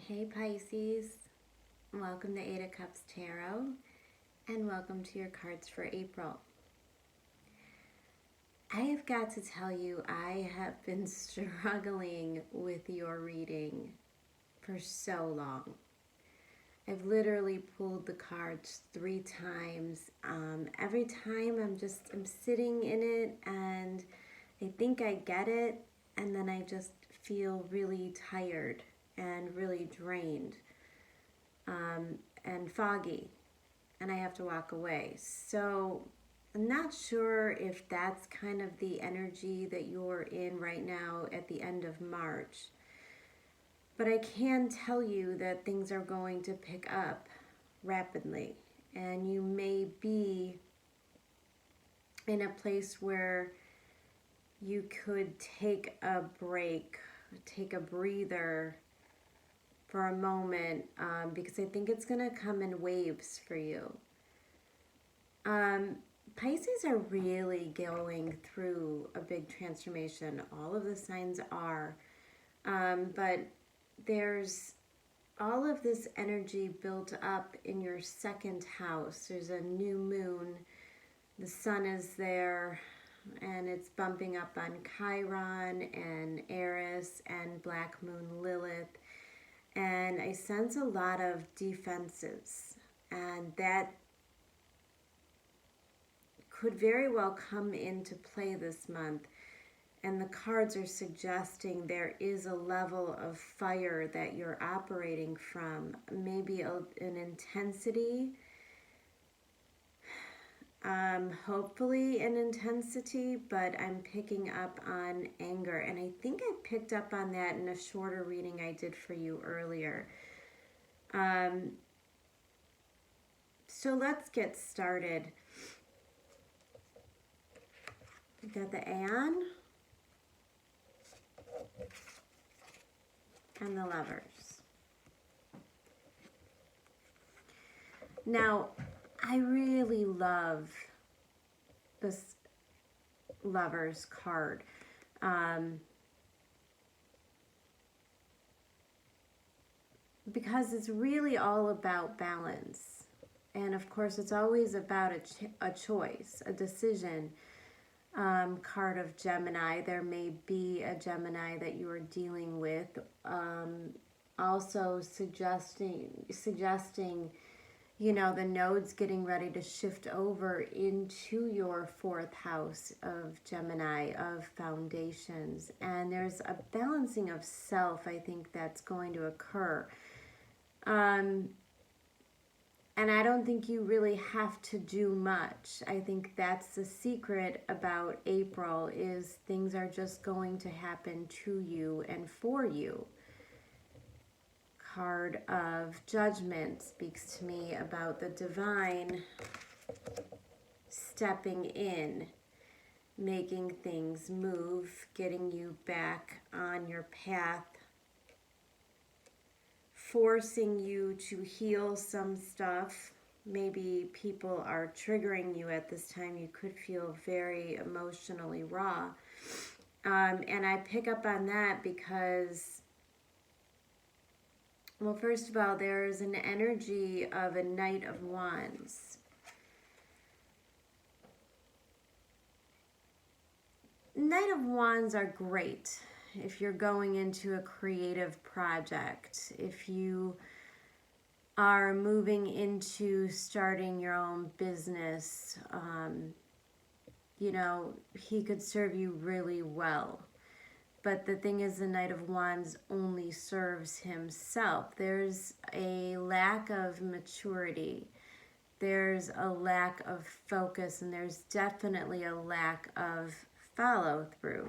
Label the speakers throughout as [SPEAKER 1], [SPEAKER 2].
[SPEAKER 1] Hey Pisces, welcome to 8 of Cups Tarot and welcome to your cards for April. I have got to tell you, I have been struggling with your reading for so long. I've literally pulled the cards 3 times. Every time I'm sitting in it and I think I get it, and then I just feel really tired and really drained and foggy, and I have to walk away. So I'm not sure if that's kind of the energy that you're in right now at the end of March, but I can tell you that things are going to pick up rapidly, and you may be in a place where you could take a break, take a breather for a moment, because I think it's going to come in waves for you. Pisces are really going through a big transformation. All of the signs are. But there's all of this energy built up in your second house. There's a new moon. The sun is there, and it's bumping up on Chiron and Eris and Black Moon Lilith. And I sense a lot of defenses, and that could very well come into play this month. And the cards are suggesting there is a level of fire that you're operating from, maybe an intensity, hopefully an intensity, but I'm picking up on anger. And I think I picked up on that in a shorter reading I did for you earlier. So let's get started. We got the Aeon and the Lovers. Now, I really love this Lovers card. Because it's really all about balance. And of course, it's always about a choice, a decision. Card of Gemini. There may be a Gemini that you are dealing with. Also suggesting, you know, the nodes getting ready to shift over into your 4th house of Gemini, of foundations. And there's a balancing of self, I think, that's going to occur. And I don't think you really have to do much. I think that's the secret about April, is things are just going to happen to you and for you. Card of Judgment speaks to me about the divine stepping in, making things move, getting you back on your path, forcing you to heal some stuff. Maybe people are triggering you at this time. You could feel very emotionally raw. And I pick up on that because, well, first of all, there's an energy of a Knight of Wands. Knight of Wands are great if you're going into a creative project, if you are moving into starting your own business. You know, he could serve you really well. But the thing is, the Knight of Wands only serves himself. There's a lack of maturity. There's a lack of focus, and there's definitely a lack of follow through.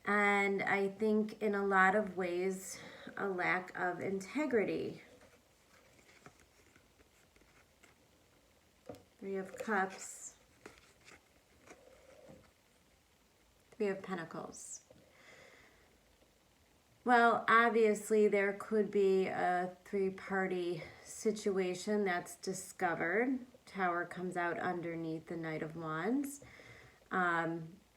[SPEAKER 1] And I think in a lot of ways, a lack of integrity. 3 of Cups. 3 of Pentacles. Well, obviously there could be a 3-party situation that's discovered. Tower comes out underneath the Knight of Wands.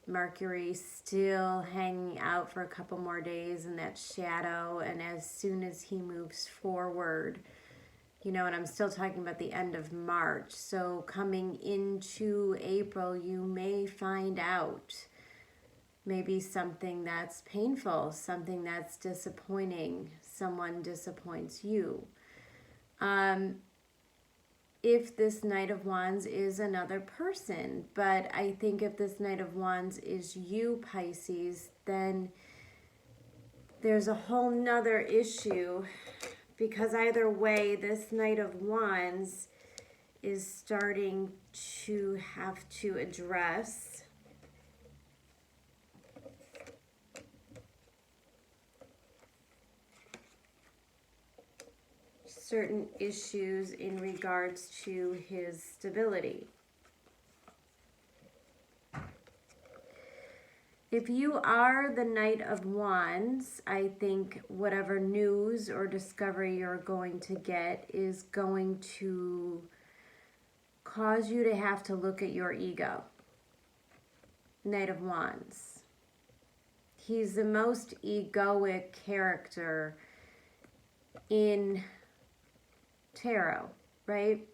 [SPEAKER 1] Mercury still hanging out for a couple more days in that shadow, and as soon as he moves forward, you know, and I'm still talking about the end of March, so coming into April, you may find out maybe something that's painful, something that's disappointing, someone disappoints you. If this Knight of Wands is another person, but I think if this Knight of Wands is you, Pisces, then there's a whole nother issue, because either way, this Knight of Wands is starting to have to address certain issues in regards to his stability. If you are the Knight of Wands, I think whatever news or discovery you're going to get is going to cause you to have to look at your ego. Knight of Wands. He's the most egoic character in tarot, right?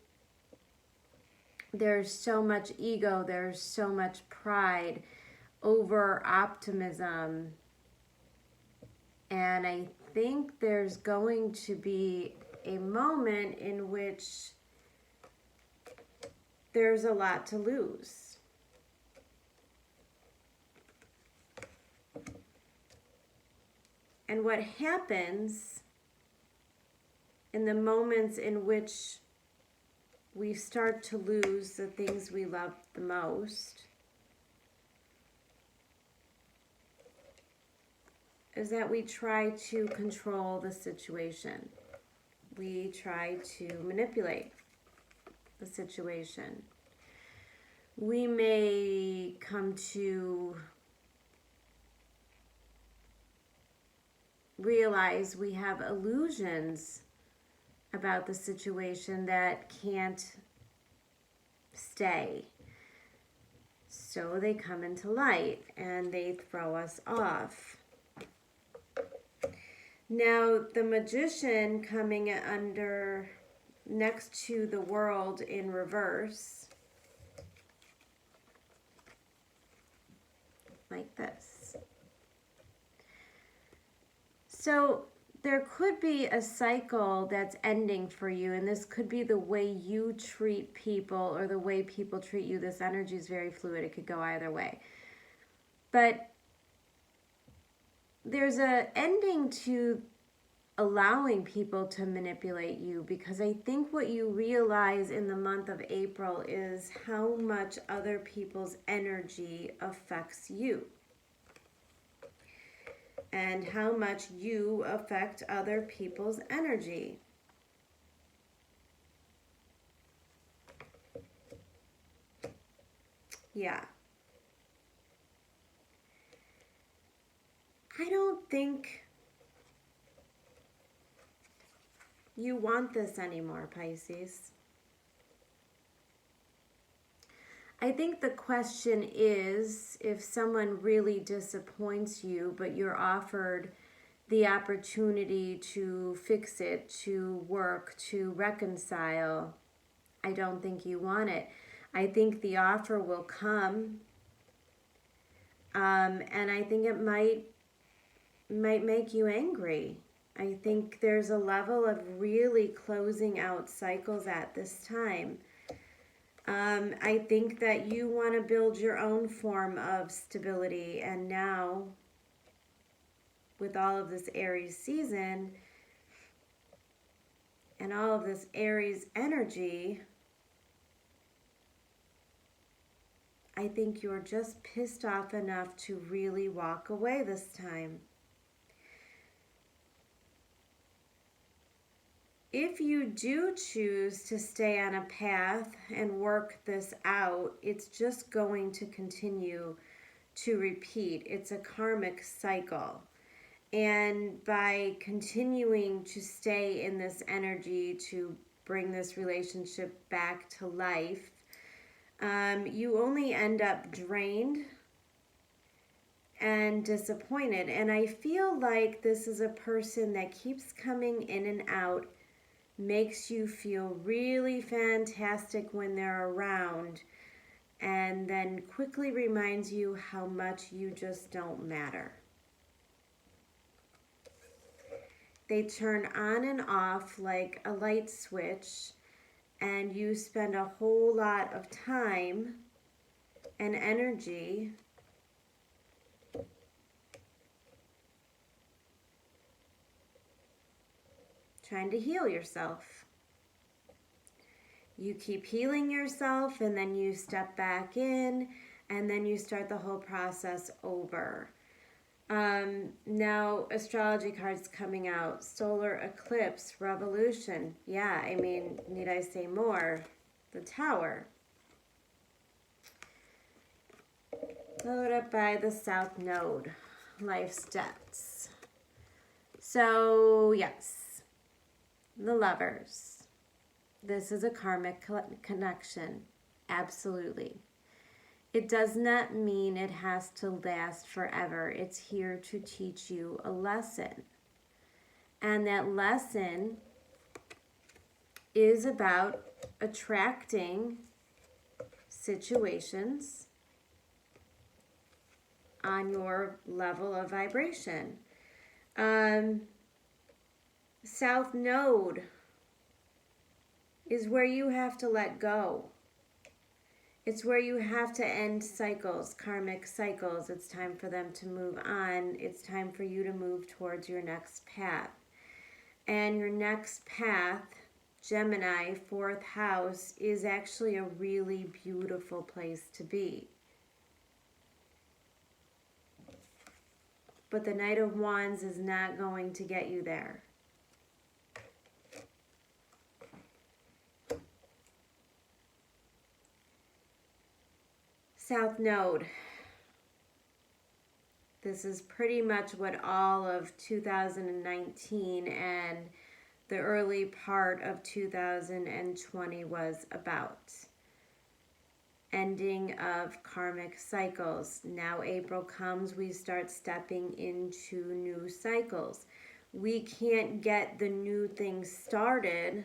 [SPEAKER 1] There's so much ego, there's so much pride, over optimism, and I think there's going to be a moment in which there's a lot to lose. And what happens in the moments in which we start to lose the things we love the most is that we try to control the situation. We try to manipulate the situation. We may come to realize we have illusions about the situation that can't stay. So they come into light and they throw us off. Now, the Magician coming under next to the World in reverse, like this. So there could be a cycle that's ending for you, and this could be the way you treat people or the way people treat you. This energy is very fluid. It could go either way. But there's an ending to allowing people to manipulate you, because I think what you realize in the month of April is how much other people's energy affects you and how much you affect other people's energy. Yeah. I don't think you want this anymore, Pisces. I think the question is, if someone really disappoints you, but you're offered the opportunity to fix it, to work, to reconcile, I don't think you want it. I think the offer will come, and I think it might make you angry. I think there's a level of really closing out cycles at this time. I think that you want to build your own form of stability, and now with all of this Aries season and all of this Aries energy, I think you're just pissed off enough to really walk away this time. If you do choose to stay on a path and work this out, it's just going to continue to repeat. It's a karmic cycle. And by continuing to stay in this energy to bring this relationship back to life, you only end up drained and disappointed. And I feel like this is a person that keeps coming in and out, makes you feel really fantastic when they're around, and then quickly reminds you how much you just don't matter. They turn on and off like a light switch, and you spend a whole lot of time and energy trying to heal yourself. You keep healing yourself, and then you step back in, and then you start the whole process over. Now, astrology cards coming out. Solar eclipse, revolution. Yeah, I mean, need I say more? The Tower. Followed up by the South Node. Life's depths. So, yes. The Lovers. This is a karmic connection. Absolutely. It does not mean it has to last forever. It's here to teach you a lesson. And that lesson is about attracting situations on your level of vibration. South Node is where you have to let go. It's where you have to end cycles, karmic cycles. It's time for them to move on. It's time for you to move towards your next path. And your next path, Gemini, 4th house, is actually a really beautiful place to be. But the Knight of Wands is not going to get you there. South Node. This is pretty much what all of 2019 and the early part of 2020 was about. Ending of karmic cycles. Now April comes, we start stepping into new cycles. We can't get the new things started.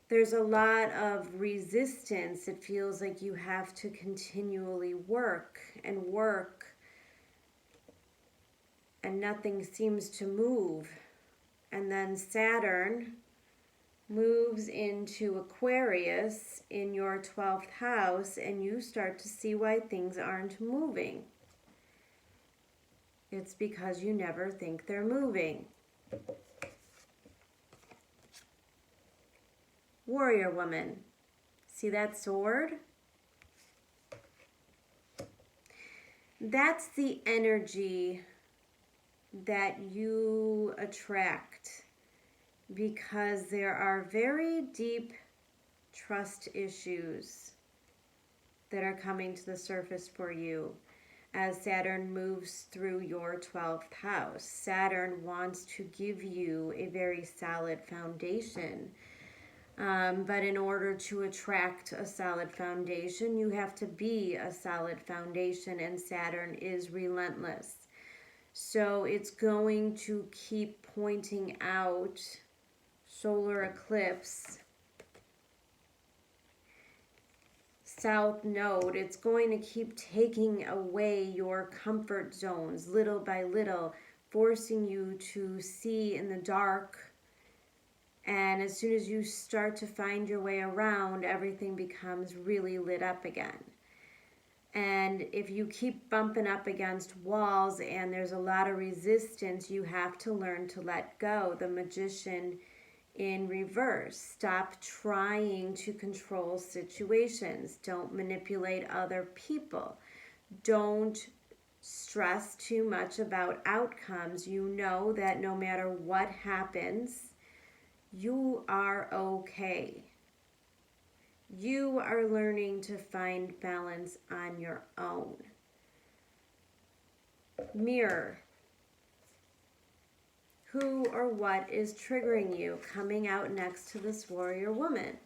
[SPEAKER 1] There's a lot of resistance. It feels like you have to continually work, and nothing seems to move. And then Saturn moves into Aquarius in your 12th house, and you start to see why things aren't moving. It's because you never think they're moving. Warrior woman. See that sword? That's the energy that you attract, because there are very deep trust issues that are coming to the surface for you as Saturn moves through your 12th house. Saturn wants to give you a very solid foundation. But in order to attract a solid foundation, you have to be a solid foundation, and Saturn is relentless. So it's going to keep pointing out solar eclipse, South Node. It's going to keep taking away your comfort zones little by little, forcing you to see in the dark. And as soon as you start to find your way around, everything becomes really lit up again. And if you keep bumping up against walls and there's a lot of resistance, you have to learn to let go. The Magician in reverse. Stop trying to control situations. Don't manipulate other people. Don't stress too much about outcomes. You know that no matter what happens, you are okay. You are learning to find balance on your own. Mirror. Who or what is triggering you? Coming out next to this warrior woman.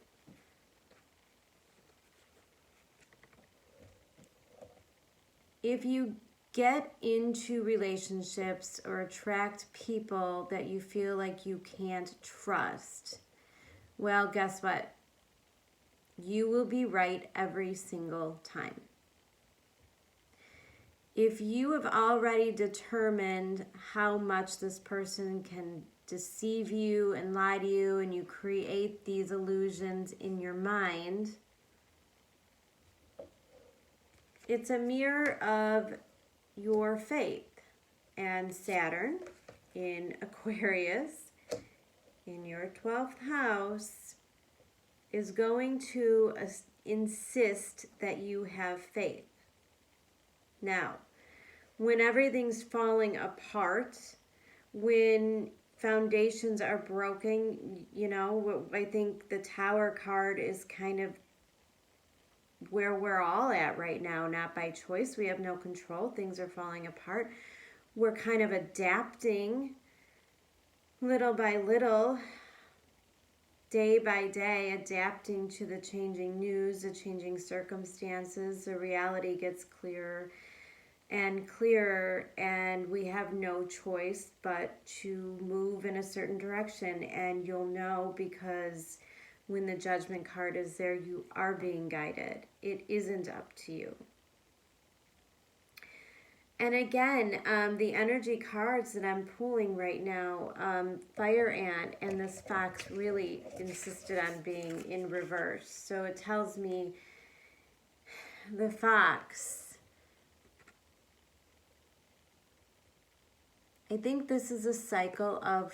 [SPEAKER 1] if you get into relationships or attract people that you feel like you can't trust, well, guess what? You will be right every single time. If you have already determined how much this person can deceive you and lie to you, and you create these illusions in your mind, it's a mirror of your faith. And Saturn in Aquarius, in your 12th house, is going to insist that you have faith. Now, when everything's falling apart, when foundations are broken, you know, I think the Tower card is kind of where we're all at right now, not by choice. We have no control. Things are falling apart. We're kind of adapting little by little, day by day, adapting to the changing news, the changing circumstances. The reality gets clearer and clearer, and we have no choice but to move in a certain direction. And you'll know, because when the Judgment card is there, you are being guided. It isn't up to you. And again, the energy cards that I'm pulling right now, Fire Ant and this Fox really insisted on being in reverse. So it tells me the Fox, I think this is a cycle of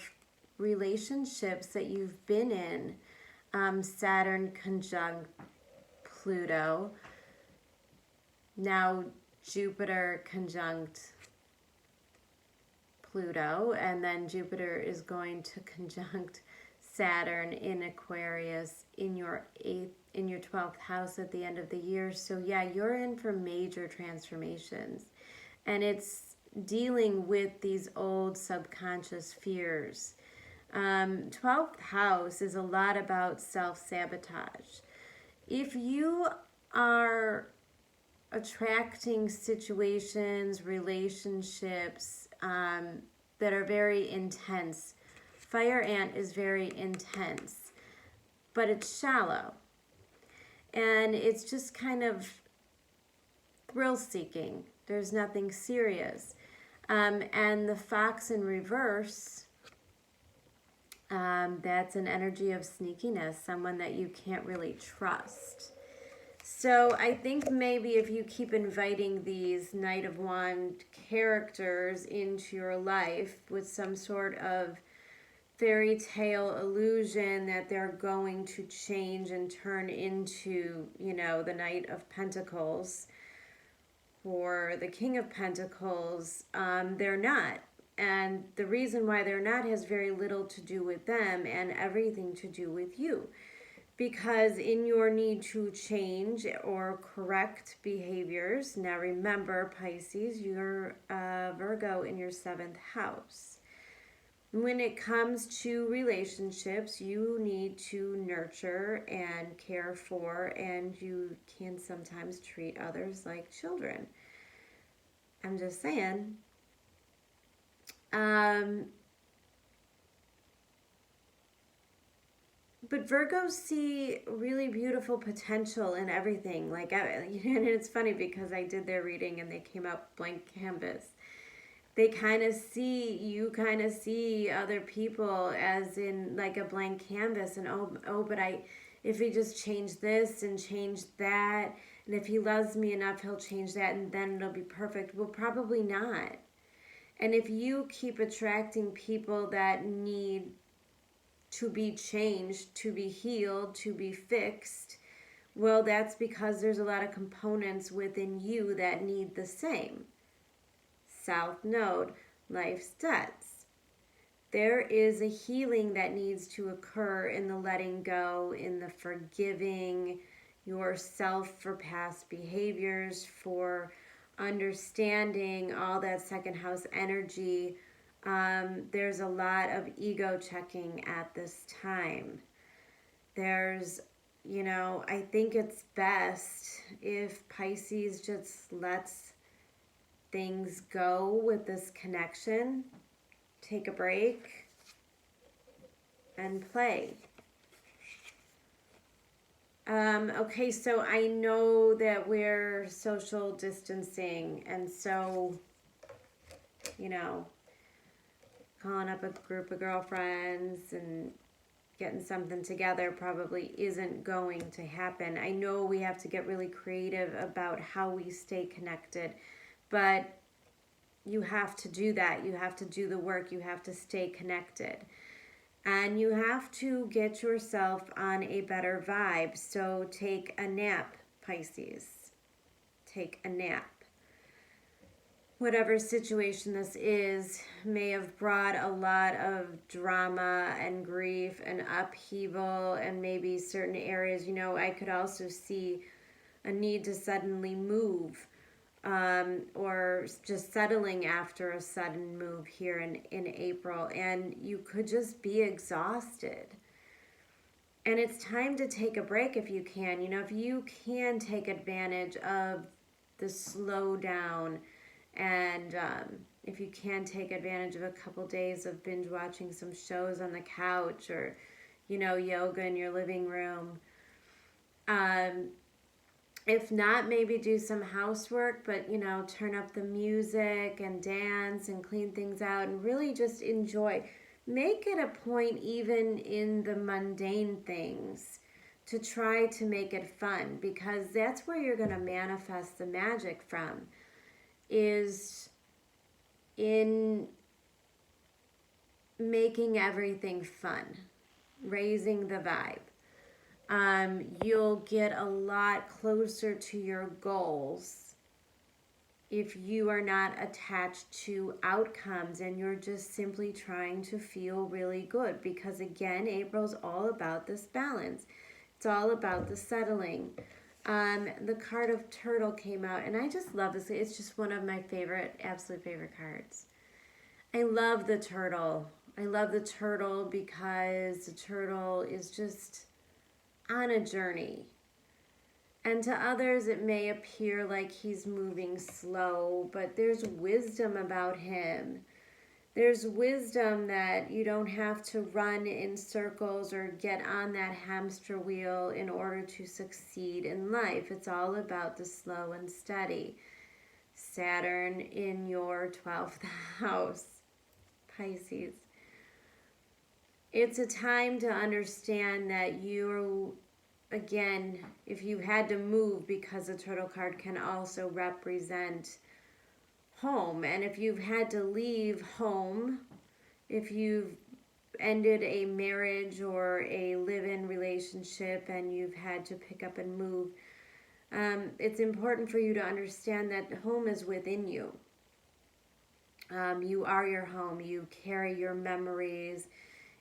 [SPEAKER 1] relationships that you've been in. Saturn conjunct Pluto. Now Jupiter conjunct Pluto. And then Jupiter is going to conjunct Saturn in Aquarius in your 12th house at the end of the year. So yeah, you're in for major transformations. And it's dealing with these old subconscious fears. 12th house is a lot about self-sabotage. If you are attracting situations, relationships that are very intense, Fire Ant is very intense, but it's shallow. And it's just kind of thrill-seeking. There's nothing serious. And the Fox in reverse, that's an energy of sneakiness, someone that you can't really trust. So I think maybe if you keep inviting these Knight of Wands characters into your life with some sort of fairy tale illusion that they're going to change and turn into, you know, the Knight of Pentacles or the King of Pentacles, they're not. And the reason why they're not has very little to do with them and everything to do with you. Because in your need to change or correct behaviors, now remember, Pisces, you're Virgo in your 7th house. When it comes to relationships, you need to nurture and care for, and you can sometimes treat others like children. I'm just saying. But Virgos see really beautiful potential in everything. Like, and it's funny because I did their reading and they came up blank canvas. They kind of see, you kind of see other people as in like a blank canvas, and but if he just changed this and changed that, and if he loves me enough, he'll change that and then it'll be perfect. Well, probably not. And if you keep attracting people that need to be changed, to be healed, to be fixed, well, that's because there's a lot of components within you that need the same. South Node, life's debts. There is a healing that needs to occur in the letting go, in the forgiving yourself for past behaviors, for understanding all that second house energy. There's a lot of ego checking at this time. There's, you know, I think it's best if Pisces just lets things go with this connection. Take a break and play. Okay, so I know that we're social distancing, and so, you know, calling up a group of girlfriends and getting something together probably isn't going to happen. I know we have to get really creative about how we stay connected, but you have to do that. You have to do the work. You have to stay connected. And you have to get yourself on a better vibe. So take a nap, Pisces. Take a nap. Whatever situation this is may have brought a lot of drama and grief and upheaval, and maybe certain areas, you know, I could also see a need to suddenly move, or just settling after a sudden move here in April, and you could just be exhausted. And it's time to take a break if you can. You know, if you can take advantage of the slowdown, and if you can take advantage of a couple days of binge watching some shows on the couch, or, you know, yoga in your living room. If not, maybe do some housework, but, you know, turn up the music and dance and clean things out and really just enjoy. Make it a point, even in the mundane things, to try to make it fun, because that's where you're going to manifest the magic from, is in making everything fun, raising the vibe. You'll get a lot closer to your goals if you are not attached to outcomes and you're just simply trying to feel really good. Because again, April's all about this balance. It's all about the settling. The card of Turtle came out, and I just love this. It's just one of my absolute favorite cards. I love the turtle. I love the turtle because the turtle is just on a journey. And to others, it may appear like he's moving slow, but there's wisdom about him. There's wisdom that you don't have to run in circles or get on that hamster wheel in order to succeed in life. It's all about the slow and steady. Saturn in your 12th house, Pisces. It's a time to understand that you, again, if you had to move, because the turtle card can also represent home, and if you've had to leave home, if you've ended a marriage or a live-in relationship and you've had to pick up and move, it's important for you to understand that home is within you. You are your home. You carry your memories.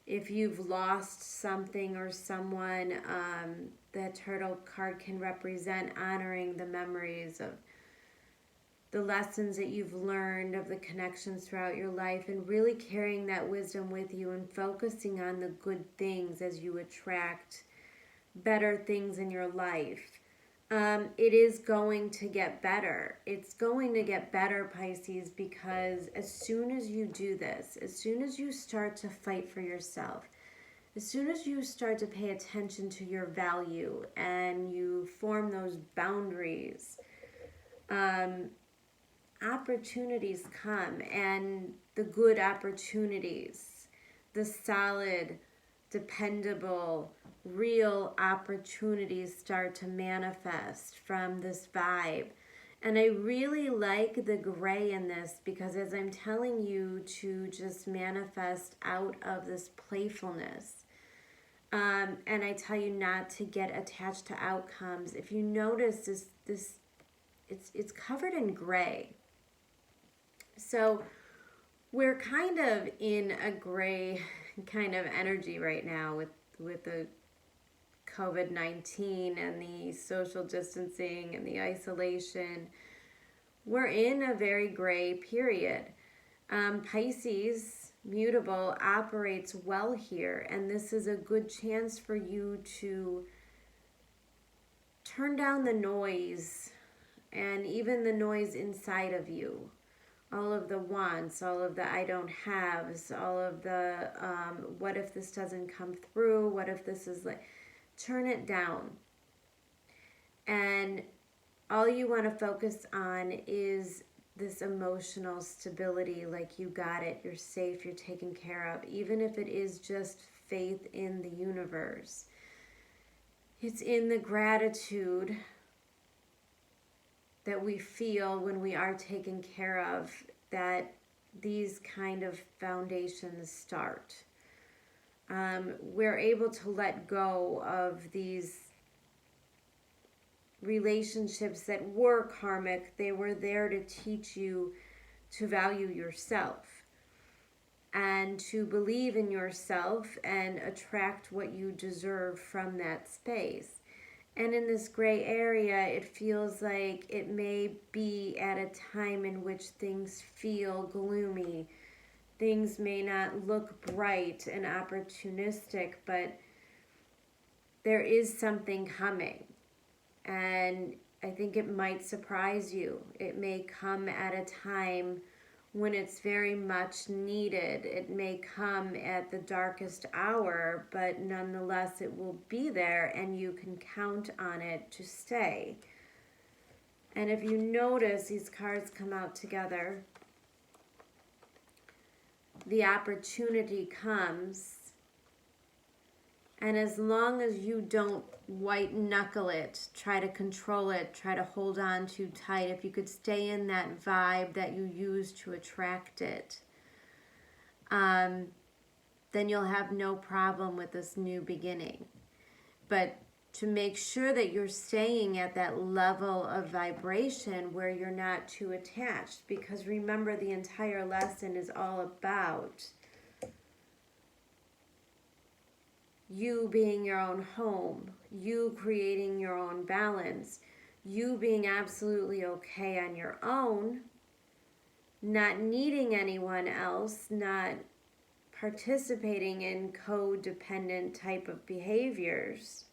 [SPEAKER 1] If you've lost something or someone, the turtle card can represent honoring the memories of the lessons that you've learned, of the connections throughout your life, and really carrying that wisdom with you and focusing on the good things as you attract better things in your life. It is going to get better. It's going to get better, Pisces, because as soon as you do this, as soon as you start to fight for yourself, as soon as you start to pay attention to your value and you form those boundaries, opportunities come, and the good opportunities, the solid, dependable, real opportunities start to manifest from this vibe. And I really like the gray in this, because as I'm telling you to just manifest out of this playfulness, and I tell you not to get attached to outcomes. If you notice this it's covered in gray. So we're kind of in a gray kind of energy right now with the COVID-19 and the social distancing and the isolation. We're in a very gray period. Pisces, mutable, operates well here, and this is a good chance for you to turn down the noise, and even the noise inside of you. all of the wants, all of the I don't haves, all of the what if this doesn't come through, what if this is like, turn it down. And all you want to focus on is this emotional stability, like you got it, you're safe, you're taken care of, even if it is just faith in the universe. It's in the gratitude that we feel when we are taken care of that these kind of foundations start. We're able to let go of these relationships that were karmic. They were there to teach you to value yourself and to believe in yourself and attract what you deserve from that space. And in this gray area, it feels like it may be at a time in which things feel gloomy. Things may not look bright and opportunistic, but there is something coming. And I think it might surprise you. It may come at a time when it's very much needed. It may come at the darkest hour, but nonetheless it will be there and you can count on it to stay. And if you notice, these cards come out together. The opportunity comes, and as long as you don't white knuckle it, try to control it, try to hold on too tight, if you could stay in that vibe that you use to attract it, then you'll have no problem with this new beginning. But to make sure that you're staying at that level of vibration where you're not too attached, because remember, the entire lesson is all about you being your own home, you creating your own balance, you being absolutely okay on your own, not needing anyone else, not participating in codependent type of behaviors,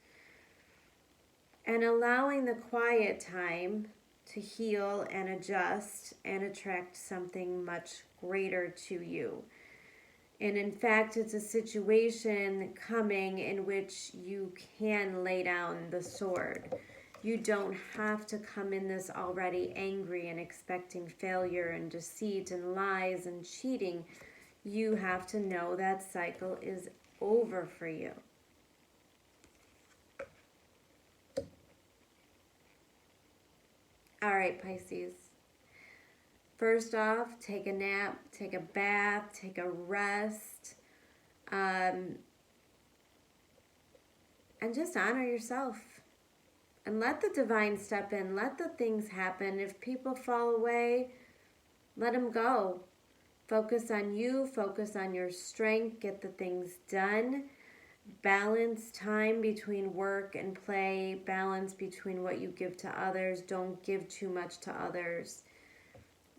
[SPEAKER 1] and allowing the quiet time to heal and adjust and attract something much greater to you. And in fact, it's a situation coming in which you can lay down the sword. You don't have to come in this already angry and expecting failure and deceit and lies and cheating. You have to know that cycle is over for you. All right, Pisces. First off, take a nap, take a bath, take a rest, and just honor yourself. And let the divine step in. Let the things happen. If people fall away, let them go. Focus on you. Focus on your strength. Get the things done. Balance time between work and play. Balance between what you give to others. Don't give too much to others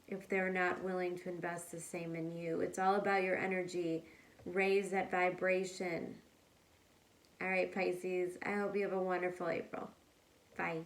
[SPEAKER 1] if they're not willing to invest the same in you. It's all about your energy. Raise that vibration. All right, Pisces, I hope you have a wonderful April. Bye.